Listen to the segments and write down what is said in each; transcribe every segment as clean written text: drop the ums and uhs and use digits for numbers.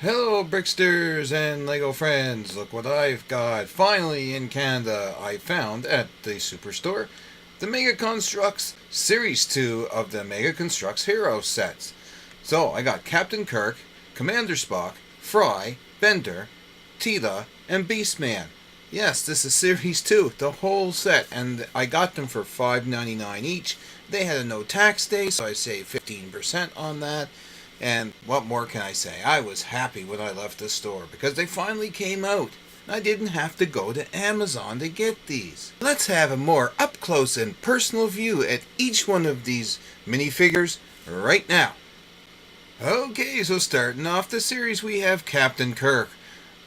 Hello Bricksters and Lego friends, look what I've got. Finally in Canada I found at the Superstore the Mega Construx Series 2 of the Mega Construx Hero sets. So I got Captain Kirk, Commander Spock, Fry, Bender, Teela, and Beastman. Yes, this is Series 2, the whole set, and I got them for $5.99 each. They had a no tax day, so I saved 15% on that. And what more can I say? I was happy when I left the store because they finally came out. I didn't have to go to Amazon to get these. Let's have a more up-close and personal view at each one of these minifigures right now. Okay, so starting off the series we have Captain Kirk.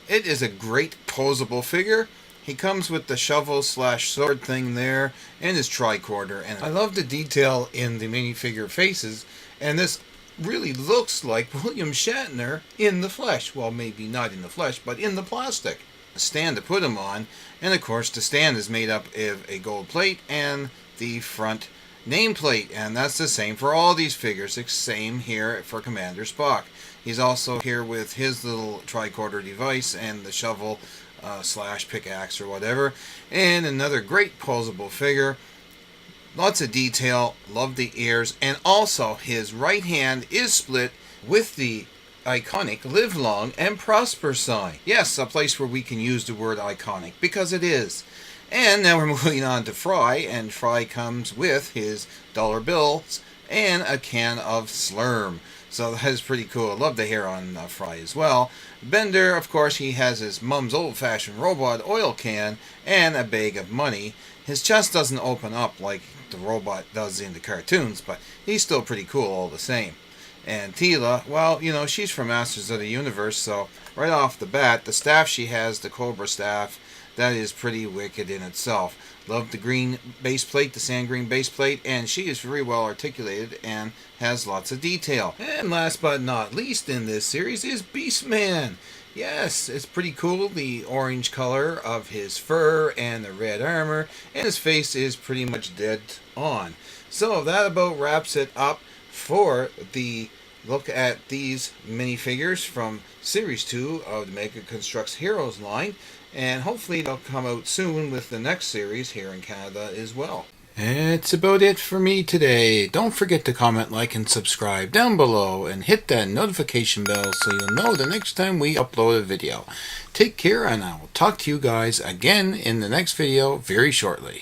It is a great posable figure. He comes with the shovel/sword thing there and his tricorder, and I love the detail in the minifigure faces, and this really looks like William Shatner in the flesh. Well, maybe not in the flesh, but in the plastic. A stand to put him on, and of course the stand is made up of a gold plate and the front nameplate, and that's the same for all these figures. It's same here for Commander Spock. He's also here with his little tricorder device and the shovel slash pickaxe or whatever, and another great posable figure. Lots of detail, love the ears, and also his right hand is split with the iconic Live Long and Prosper sign. Yes, a place where we can use the word iconic, because it is. And now we're moving on to Fry, and Fry comes with his dollar bills and a can of Slurm. So that is pretty cool. I love the hair on Fry as well. Bender, of course, he has his mum's old-fashioned robot oil can and a bag of money. His chest doesn't open up like the robot does in the cartoons, but he's still pretty cool all the same. And Teela, well, you know, she's from Masters of the Universe, so right off the bat, the staff she has, the Cobra staff, that is pretty wicked in itself. Love the green base plate, the sand green base plate, and she is very well articulated and has lots of detail. And last but not least in this series is Beastman. Yes, it's pretty cool, the orange color of his fur and the red armor, and his face is pretty much dead on. So that about wraps it up for the look at these minifigures from Series 2 of the Mega Construx Heroes line, and hopefully they'll come out soon with the next series here in Canada as well. That's about it for me today. Don't forget to comment, like, and subscribe down below, and hit that notification bell so you'll know the next time we upload a video. Take care, and I will talk to you guys again in the next video very shortly.